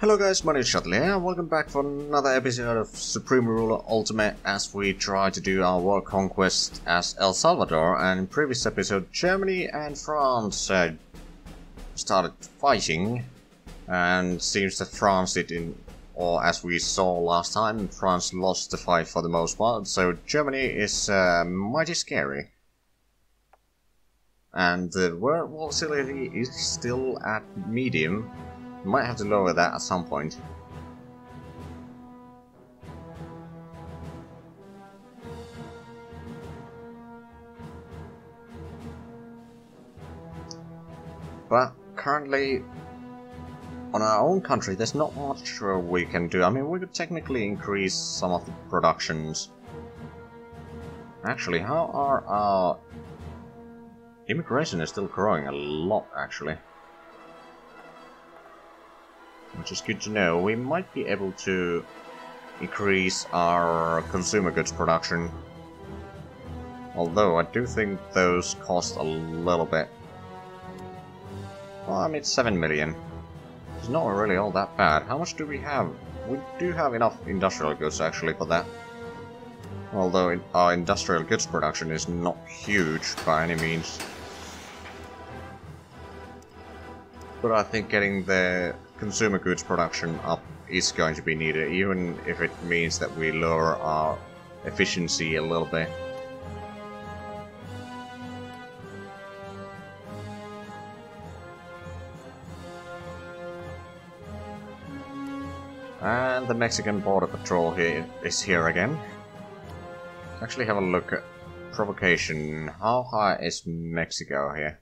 Hello guys, my name is Zhatelier and welcome back for another episode of Supreme Ruler Ultimate as we try to do our world conquest as El Salvador. And in previous episode Germany and France started fighting, and seems that France did or as we saw last time, France lost the fight for the most part, so Germany is mighty scary. And the world volatility is still at medium. Might have to lower that at some point. But currently, on our own country, there's not much we can do. I mean, we could technically increase some of the productions. Actually, how are our... Immigration is still growing a lot, actually. Which is good to know. We might be able to increase our consumer goods production. Although I do think those cost a little bit. Well, I mean, it's 7 million. It's not really all that bad. How much do we have? We do have enough industrial goods actually for that. Although our industrial goods production is not huge by any means. But I think getting the consumer goods production up is going to be needed, even if it means that we lower our efficiency a little bit. And the Mexican border patrol here is here again. Let's actually have a look at provocation. How high is Mexico here?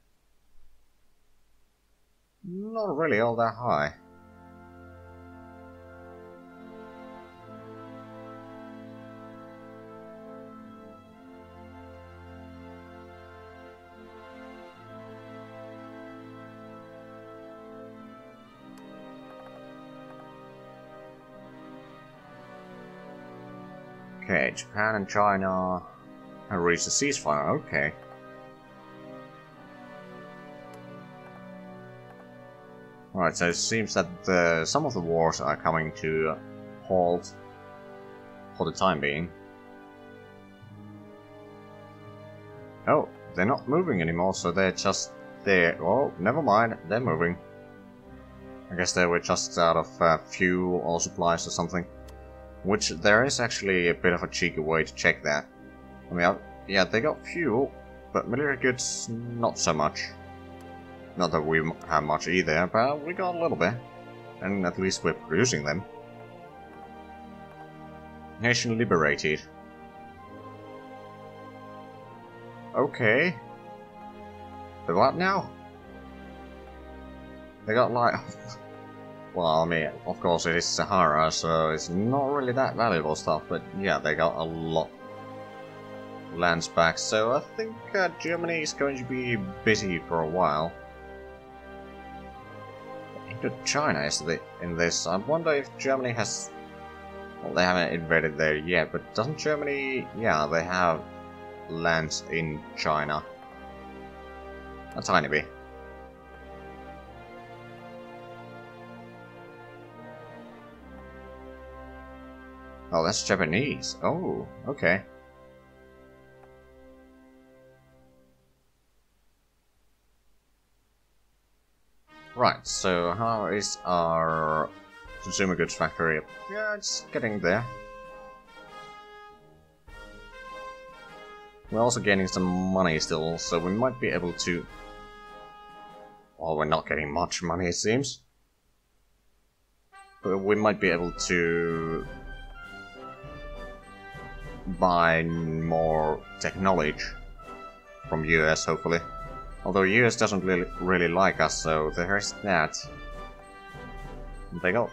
Not really all that high. Okay, Japan and China have reached a ceasefire, okay. Alright, so it seems that some of the wars are coming to halt for the time being. Oh, they're not moving anymore, so they're just there. Oh, never mind, they're moving. I guess they were just out of fuel or supplies or something. Which there is actually a bit of a cheeky way to check that. I mean, yeah, they got fuel, but military goods not so much. Not that we have much either, but we got a little bit. And at least we're producing them. Nation liberated. Okay. The what now? They got like... Well, I mean, of course it is Sahara, so it's not really that valuable stuff, but yeah, they got a lot of lands back, so I think Germany is going to be busy for a while. China is in this. I wonder if Germany has... Well, they haven't invaded there yet, but doesn't Germany... Yeah, they have lands in China. A tiny bit. Oh, that's Japanese. Oh, okay. Right, so how is our consumer goods factory? Yeah, it's getting there. We're also gaining some money still, so we might be able to... Well, we're not getting much money, it seems. But we might be able to... buy more technology from US, hopefully. Although US doesn't really like us, so there is that. They got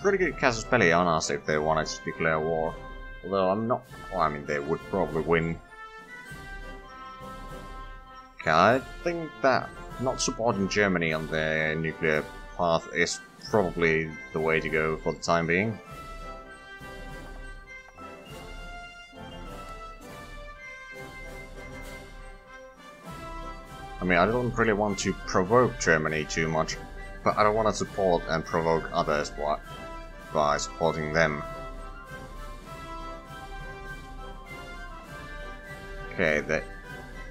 pretty good casus belli on us if they wanted to declare war. Although I'm not... Well, I mean, they would probably win. Okay, I think that not supporting Germany on their nuclear path is probably the way to go for the time being. I mean, I don't really want to provoke Germany too much. But I don't want to support and provoke others by supporting them. Okay, the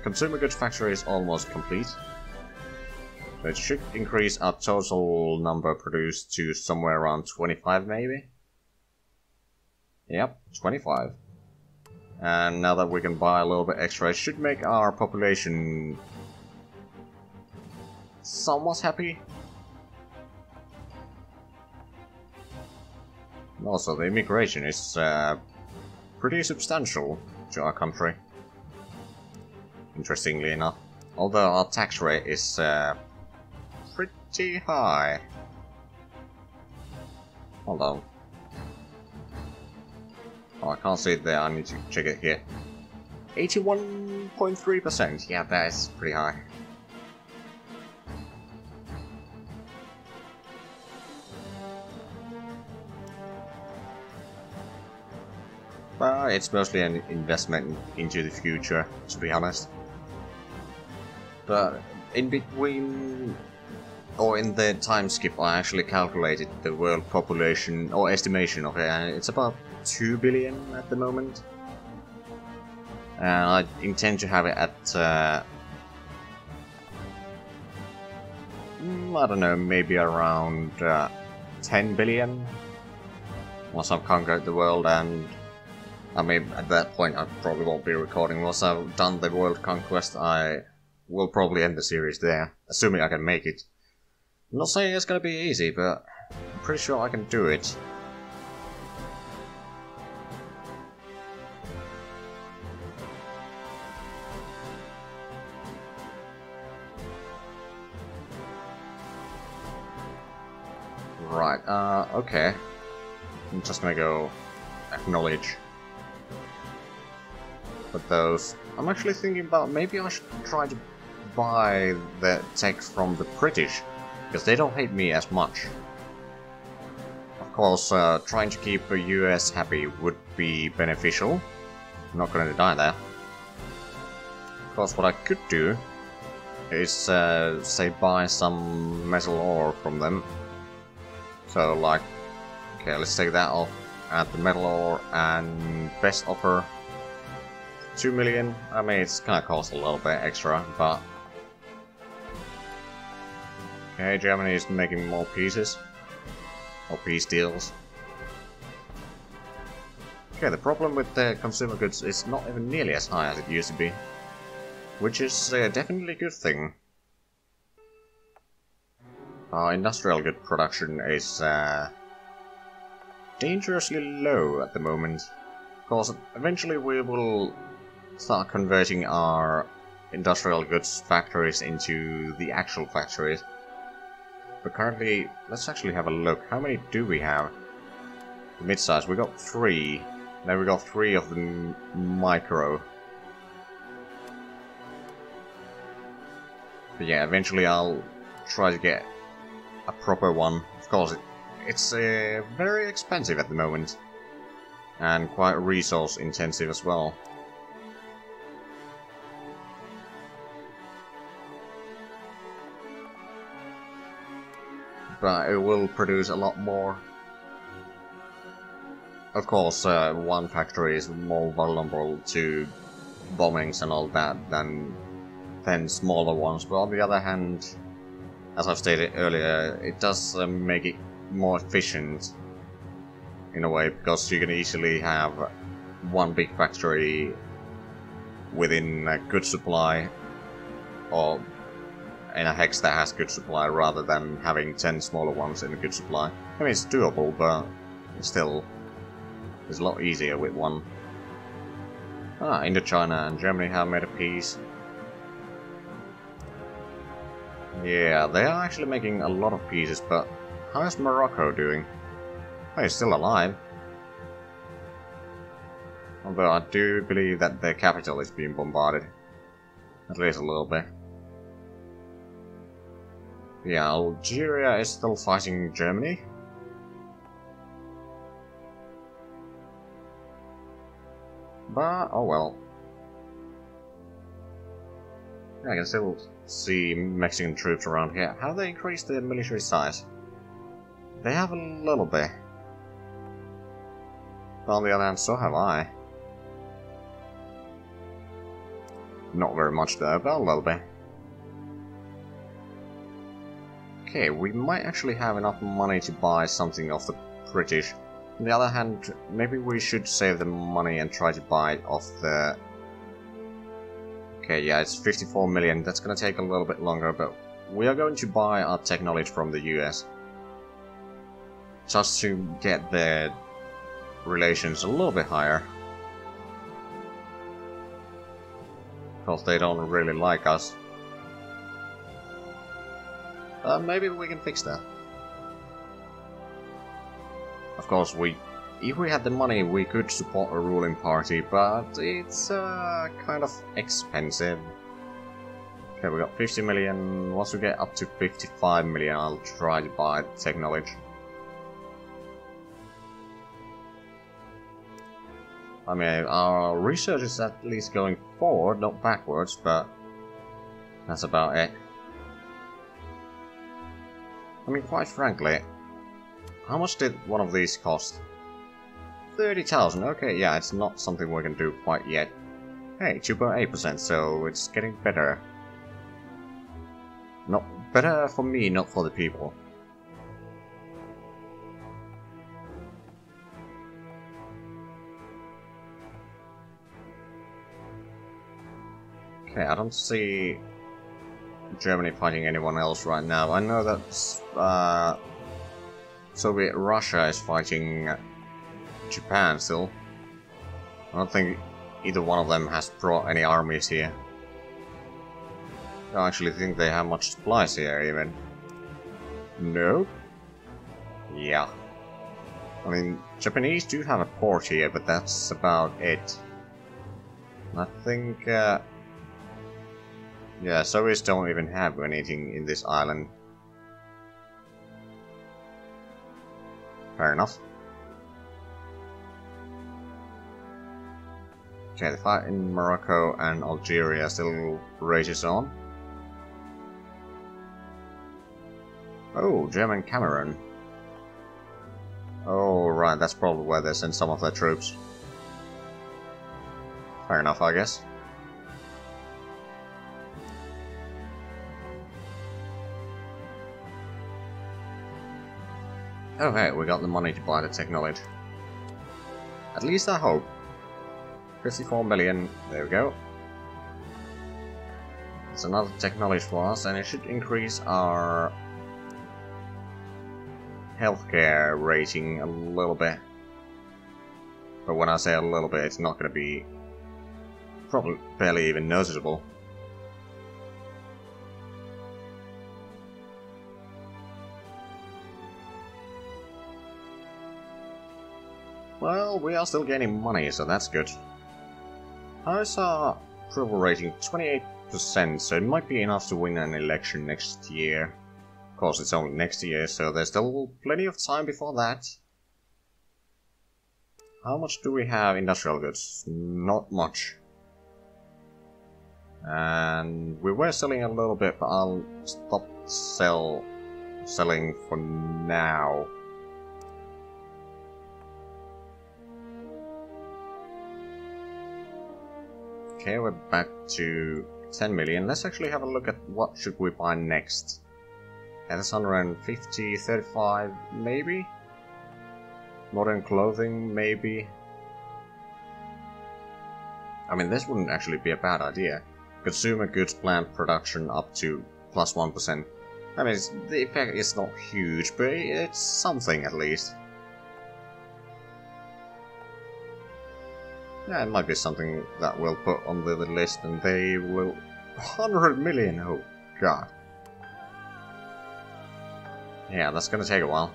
consumer goods factory is almost complete. So it should increase our total number produced to somewhere around 25 maybe? Yep, 25. And now that we can buy a little bit extra, it should make our population somewhat happy. And also, the immigration is pretty substantial to our country. Interestingly enough. Although our tax rate is pretty high. Hold on. Oh, I can't see it there, I need to check it here. 81.3%, yeah, that is pretty high. But it's mostly an investment into the future, to be honest. But in between, or in the time skip, I actually calculated the world population, or estimation of it, and it's about 2 billion at the moment. And I intend to have it at, I don't know, maybe around 10 billion. Once I've conquered the world, and I mean, at that point I probably won't be recording. Once I've done the world conquest, I will probably end the series there, assuming I can make it. I'm not saying it's gonna be easy, but I'm pretty sure I can do it. Right, okay. I'm just gonna go acknowledge. But those... I'm actually thinking about maybe I should try to buy the tech from the British, because they don't hate me as much. Of course, trying to keep the US happy would be beneficial. I'm not gonna deny that. Of course, what I could do is, say, buy some metal ore from them. So, like, okay, let's take that off, add the metal ore, and best offer 2 million. I mean, it's gonna cost a little bit extra, but... Okay, Germany is making more pieces. Or peace deals. Okay, the problem with the consumer goods is not even nearly as high as it used to be. Which is definitely a good thing. Our industrial good production is dangerously low at the moment. Of course, eventually we will start converting our industrial goods factories into the actual factories. But currently, let's actually have a look. How many do we have? The mid-size, we got 3. Then we got 3 of the micro. But yeah, eventually I'll try to get a proper one. Of course, it's very expensive at the moment. And quite resource intensive as well. But it will produce a lot more. Of course, one factory is more vulnerable to bombings and all that than smaller ones. But on the other hand, as I've stated earlier, it does make it more efficient in a way, because you can easily have one big factory within a good supply, or in a hex that has good supply, rather than having 10 smaller ones in a good supply. I mean, it's doable, but still, it's a lot easier with one. Ah, Indochina and Germany have made a peace. Yeah, they are actually making a lot of pieces, but how is Morocco doing? Oh, he's still alive. Although I do believe that their capital is being bombarded. At least a little bit. Yeah, Algeria is still fighting Germany. But, oh well. Yeah, I can still see Mexican troops around here. Have they increased their military size? They have a little bit. But on the other hand, so have I. Not very much though, but a little bit. Okay, we might actually have enough money to buy something off the British. On the other hand, maybe we should save the money and try to buy it off the... Okay, yeah, it's 54 million. That's gonna take a little bit longer, but we are going to buy our technology from the US. Just to get their relations a little bit higher. Because they don't really like us. Maybe we can fix that. Of course, if we had the money, we could support a ruling party, but it's kind of expensive. Okay, we got 50 million. Once we get up to 55 million, I'll try to buy technology. I mean, our research is at least going forward, not backwards, but that's about it. I mean, quite frankly, how much did one of these cost? 30,000, okay, yeah, it's not something we can do quite yet. Hey, 2.8%, so it's getting better. Not better for me, not for the people. Okay, I don't see Germany fighting anyone else right now. I know that Soviet Russia is fighting Japan still. I don't think either one of them has brought any armies here. I don't actually think they have much supplies here even. Nope. Yeah. I mean, Japanese do have a port here, but that's about it. I think, yeah, Soviets don't even have anything in this island. Fair enough. Okay, the fight in Morocco and Algeria still rages on. Oh, German Cameroon. Oh, right, that's probably where they send some of their troops. Fair enough, I guess. Oh hey, we got the money to buy the technology. At least I hope. 54 million, there we go. It's another technology for us, and it should increase our healthcare rating a little bit. But when I say a little bit, it's not going to be probably barely even noticeable. Well, we are still getting money, so that's good. How is our approval rating? 28%, so it might be enough to win an election next year. Of course, it's only next year, so there's still plenty of time before that. How much do we have industrial goods? Not much. And we were selling a little bit, but I'll stop selling for now. Okay, we're back to 10 million. Let's actually have a look at what should we buy next. That's 150, 35, maybe? Modern clothing, maybe? I mean, this wouldn't actually be a bad idea. Consumer goods plant production up to plus 1%. I mean, the effect is not huge, but it's something at least. Yeah, it might be something that we'll put on the list, and they will... 100 million! Oh, god. Yeah, that's gonna take a while.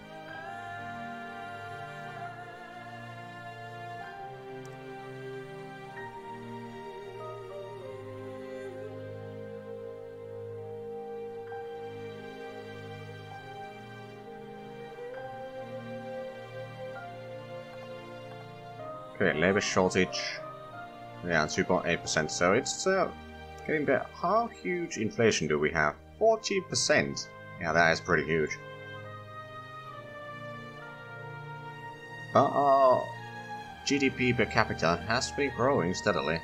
Okay, labor shortage. Yeah, 2.8%, so it's Getting better. How huge inflation do we have? 40%. Yeah, that is pretty huge. But our GDP per capita has been growing steadily.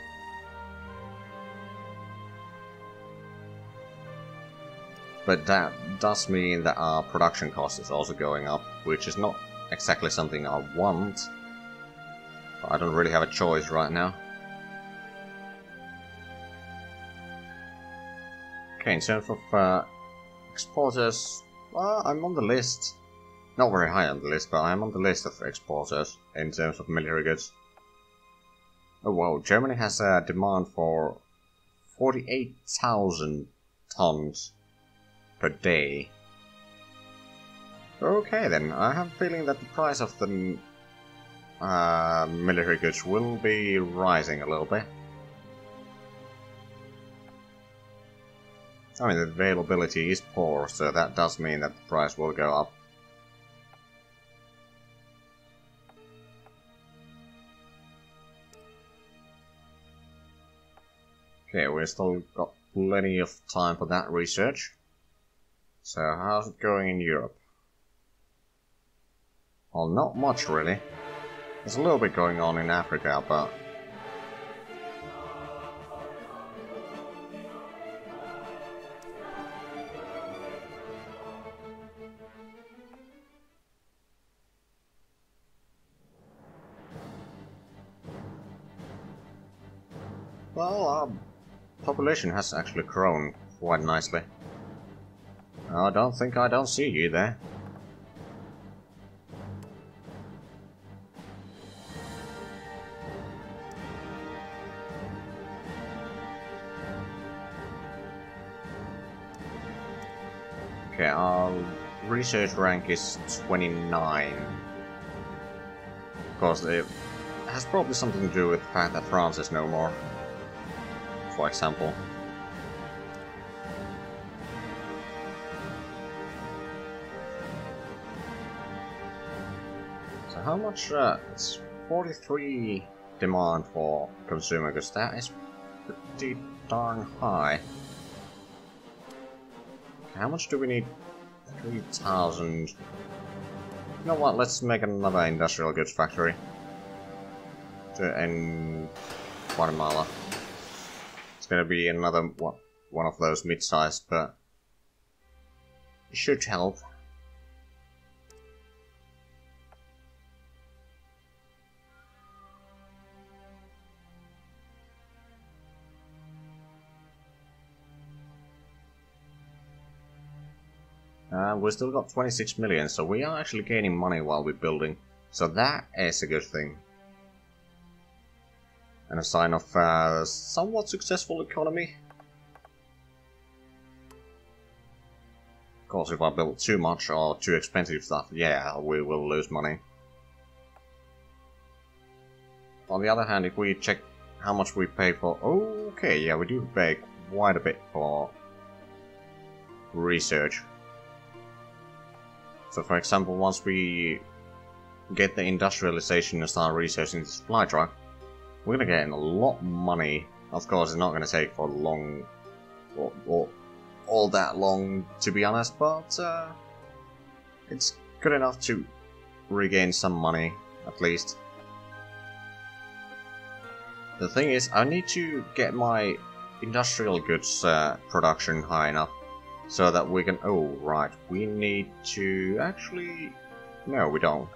But that does mean that our production cost is also going up, which is not exactly something I want. But I don't really have a choice right now. Okay, in terms of exporters, well, I'm on the list. Not very high on the list, but I'm on the list of exporters in terms of military goods. Oh wow, Germany has a demand for 48,000 tons per day. Okay then, I have a feeling that the price of the military goods will be rising a little bit. I mean, the availability is poor, so that does mean that the price will go up. Okay, we've still got plenty of time for that research. So, how's it going in Europe? Well, not much really. There's a little bit going on in Africa, but... well, our population has actually grown quite nicely. I don't see you there. Okay, our research rank is 29. Of course, it has probably something to do with the fact that France is no more, for example. So how much, it's 43 demand for consumer goods. That is pretty darn high. Okay, how much do we need? 3,000. You know what, let's make another industrial goods factory. In Guatemala. It's gonna be another one of those mid-sized, but it should help. We've still got 26 million, so we are actually gaining money while we're building. So that is a good thing. And a sign of a somewhat successful economy. Of course, if I build too much or too expensive stuff, yeah, we will lose money. On the other hand, if we check how much we pay for... okay, yeah, we do pay quite a bit for research. So, for example, once we get the industrialization and start researching the supply truck, we're gonna get in a lot of money. Of course, it's not gonna take for long, or all that long, to be honest, but it's good enough to regain some money, at least. The thing is, I need to get my industrial goods production high enough so that we can... oh, right, we need to actually... no, we don't.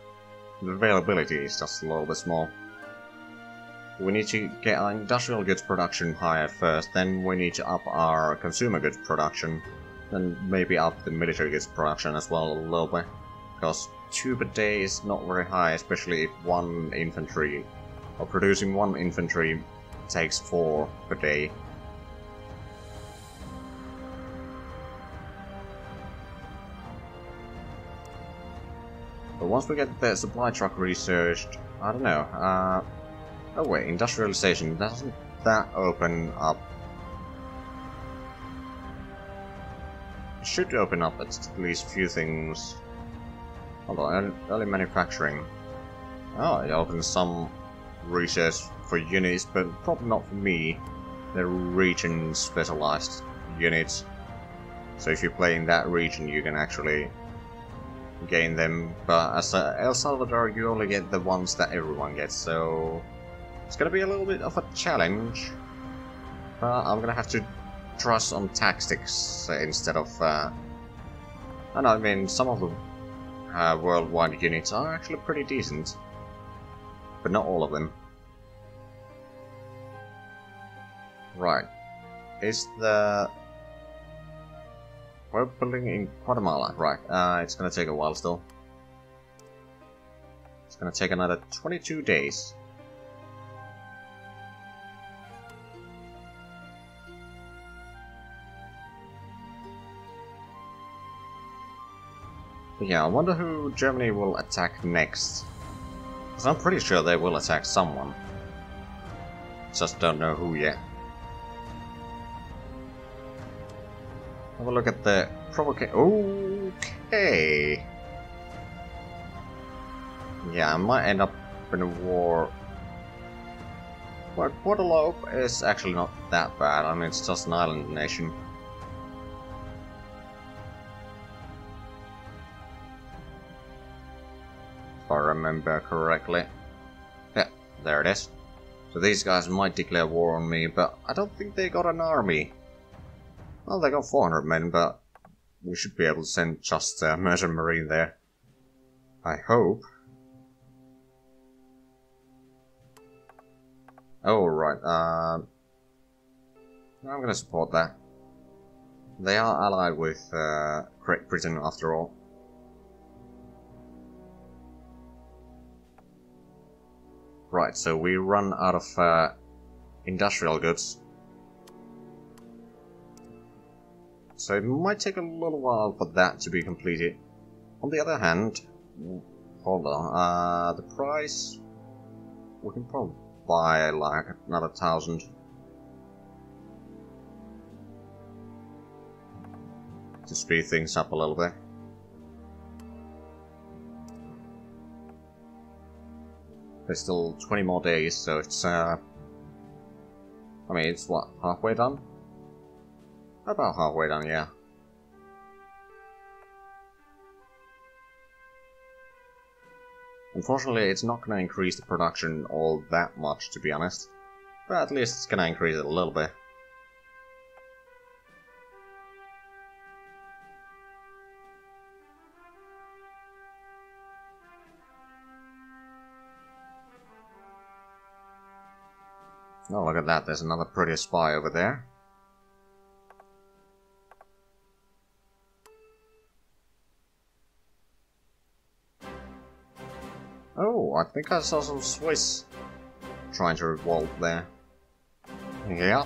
The availability is just a little bit small. We need to get our industrial goods production higher first, then we need to up our consumer goods production, then maybe up the military goods production as well a little bit. Because 2 per day is not very high, especially if one infantry, or producing one infantry takes 4 per day. But once we get the supply truck researched, I don't know, oh wait, industrialization, doesn't that open up? It should open up at least a few things. Hold on, early manufacturing. Oh, it opens some research for units, but probably not for me. they're region specialized units. So if you play in that region, you can actually gain them. But as El Salvador, you only get the ones that everyone gets. So it's gonna be a little bit of a challenge. But I'm gonna have to trust on tactics instead of. And I mean, some of the worldwide units are actually pretty decent, but not all of them. Right. Is the... We're building in Guatemala. Right. It's gonna take a while still. It's gonna take another 22 days. But yeah, I wonder who Germany will attack next. Because I'm pretty sure they will attack someone. Just don't know who yet. Have a look at the Okay. Yeah, I might end up in a war. Well, Guadeloupe is actually not that bad. I mean, it's just an island nation. If I remember correctly. Yeah, there it is. So these guys might declare war on me, but I don't think they got an army. Well, they got 400 men, but we should be able to send just a merchant marine there. I hope. Oh, right. I'm gonna support that. They are allied with Great Britain, after all. Right, so we run out of industrial goods. So it might take a little while for that to be completed. On the other hand, hold on, the price, we can probably buy like another 1,000. To speed things up a little bit. There's still 20 more days, so it's, I mean, it's what, halfway done? About halfway done, yeah. Unfortunately, it's not going to increase the production all that much, to be honest. But at least it's going to increase it a little bit. Oh, look at that, there's another pretty spy over there. Oh, I think I saw some Swiss trying to revolt there. Yeah.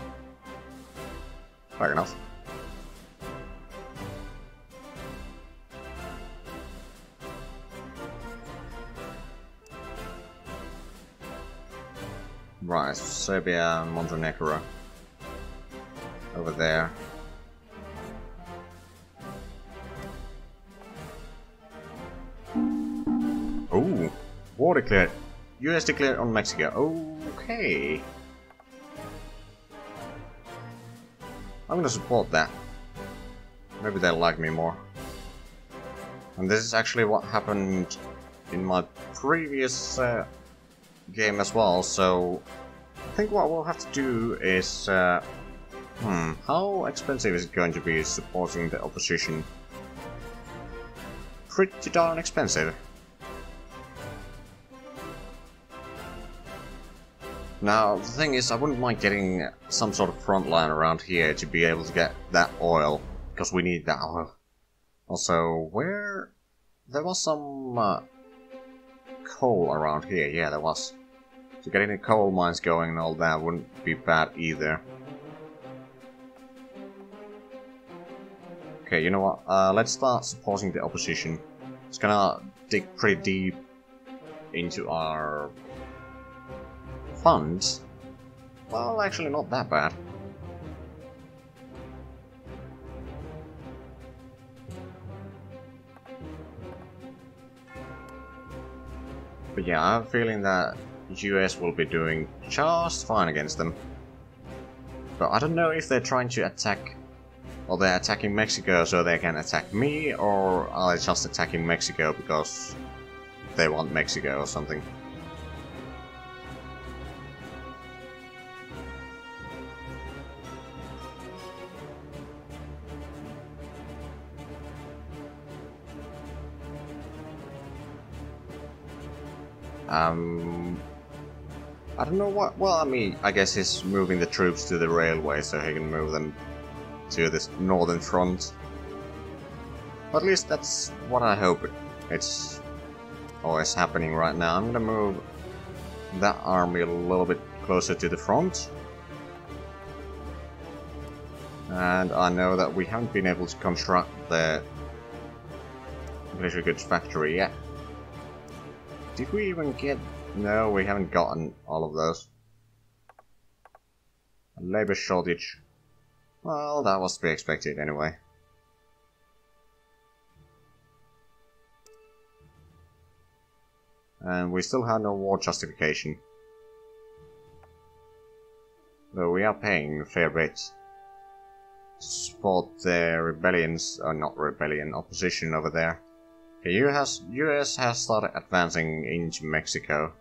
Fair enough. Right, Serbia and Montenegro. Over there. Ooh. War declared. US declared on Mexico. Okay. I'm gonna support that. Maybe they'll like me more. And this is actually what happened in my previous game as well, so I think what we'll have to do is how expensive is it going to be supporting the opposition? Pretty darn expensive. Now, the thing is, I wouldn't mind getting some sort of front line around here to be able to get that oil, because we need that oil. Also, where... there was some coal around here, yeah, there was. So getting the coal mines going and all that wouldn't be bad either. Okay, you know what, let's start supporting the opposition. It's gonna dig pretty deep into our funds. Well, actually not that bad. But yeah, I have a feeling that the US will be doing just fine against them. But I don't know if they're trying to attack... Or they're attacking Mexico so they can attack me, or are they just attacking Mexico because they want Mexico or something? I don't know what... Well, I mean, I guess he's moving the troops to the railway so he can move them to this northern front. At least that's what I hope it's always happening right now. I'm gonna move that army a little bit closer to the front. And I know that we haven't been able to construct the military goods factory yet. Did we even get... No, we haven't gotten all of those. A labor shortage. Well, that was to be expected anyway. And we still have no war justification. Though we are paying a fair bit to support the rebellions, or not rebellion, opposition over there. Okay, US has started advancing into Mexico.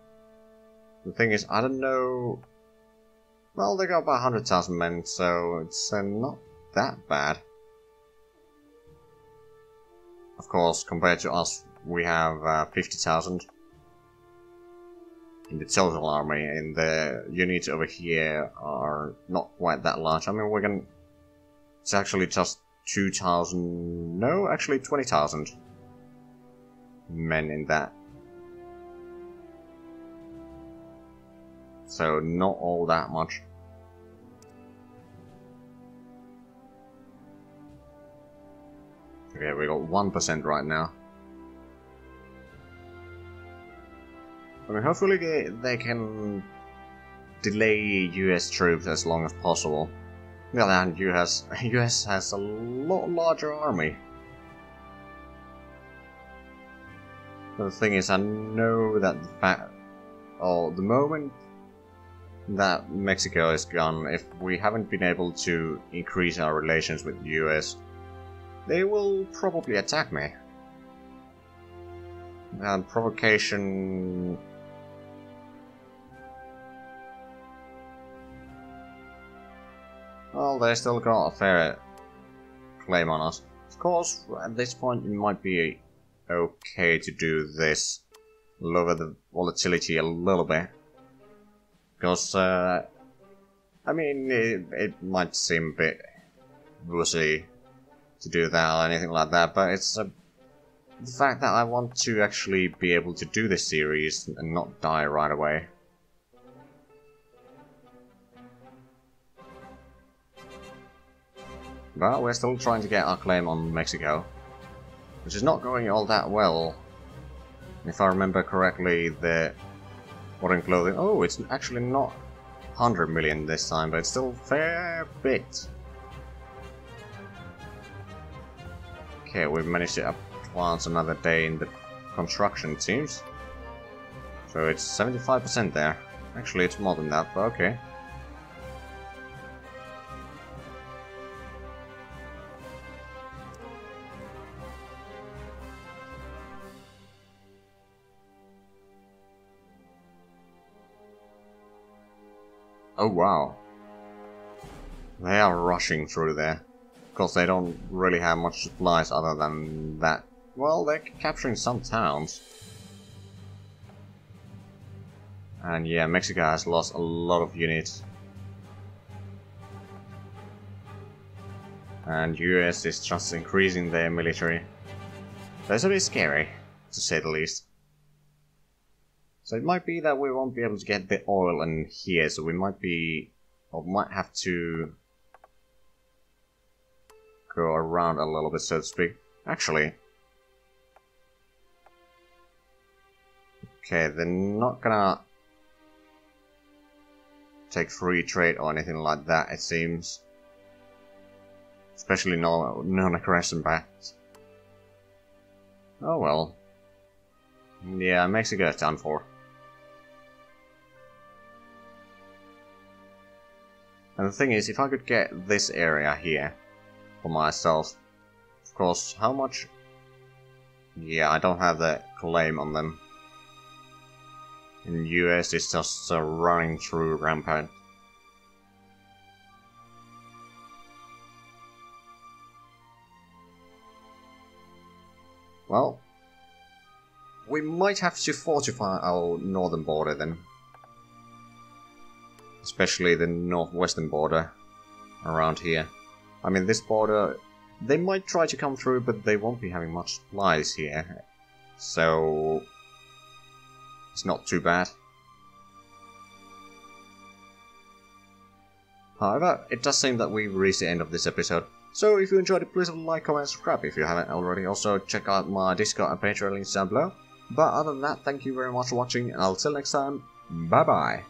The thing is, I don't know... Well, they got about 100,000 men, so it's not that bad. Of course, compared to us, we have 50,000 in the total army, and the units over here are not quite that large. I mean, we're gonna... It's actually just 2,000... No, actually 20,000 men in that. So, not all that much. Okay, we got 1% right now. I mean, hopefully they can delay US troops as long as possible. On the other hand, US has a lot larger army. But the thing is, I know that the moment that Mexico is gone, if we haven't been able to increase our relations with the US, they will probably attack me. And provocation... Well, they still got a fair claim on us. Of course, at this point it might be okay to do this. Lower the volatility a little bit. Because, I mean, it might seem a bit wussy to do that or anything like that, but it's the fact that I want to actually be able to do this series and not die right away. But we're still trying to get our claim on Mexico, which is not going all that well. If I remember correctly, the modern clothing... Oh, it's actually not 100 million this time, but it's still a fair bit. Okay, we've managed to advance another day in the construction teams. So it's 75% there. Actually, it's more than that, but okay. Oh wow. They are rushing through there. Of course, they don't really have much supplies other than that. Well, they're capturing some towns. And yeah, Mexico has lost a lot of units. And US is just increasing their military. That's a bit scary, to say the least. So it might be that we won't be able to get the oil in here, so we might be... or might have to go around a little bit, so to speak. Actually... Okay, they're not gonna take free trade or anything like that, it seems. Especially non-aggression pact. Oh well. Yeah, Mexico is done for. And the thing is, if I could get this area here for myself, of course, how much? Yeah, I don't have the claim on them. In the US, it's just running through rampant. Well, we might have to fortify our northern border then. Especially the northwestern border around here. I mean, this border, they might try to come through, but they won't be having much supplies here. So, it's not too bad. However, it does seem that we've reached the end of this episode. So if you enjoyed it, please like, comment, and subscribe if you haven't already. Also, check out my Discord and Patreon links down below. But other than that, thank you very much for watching, and until next time, bye bye!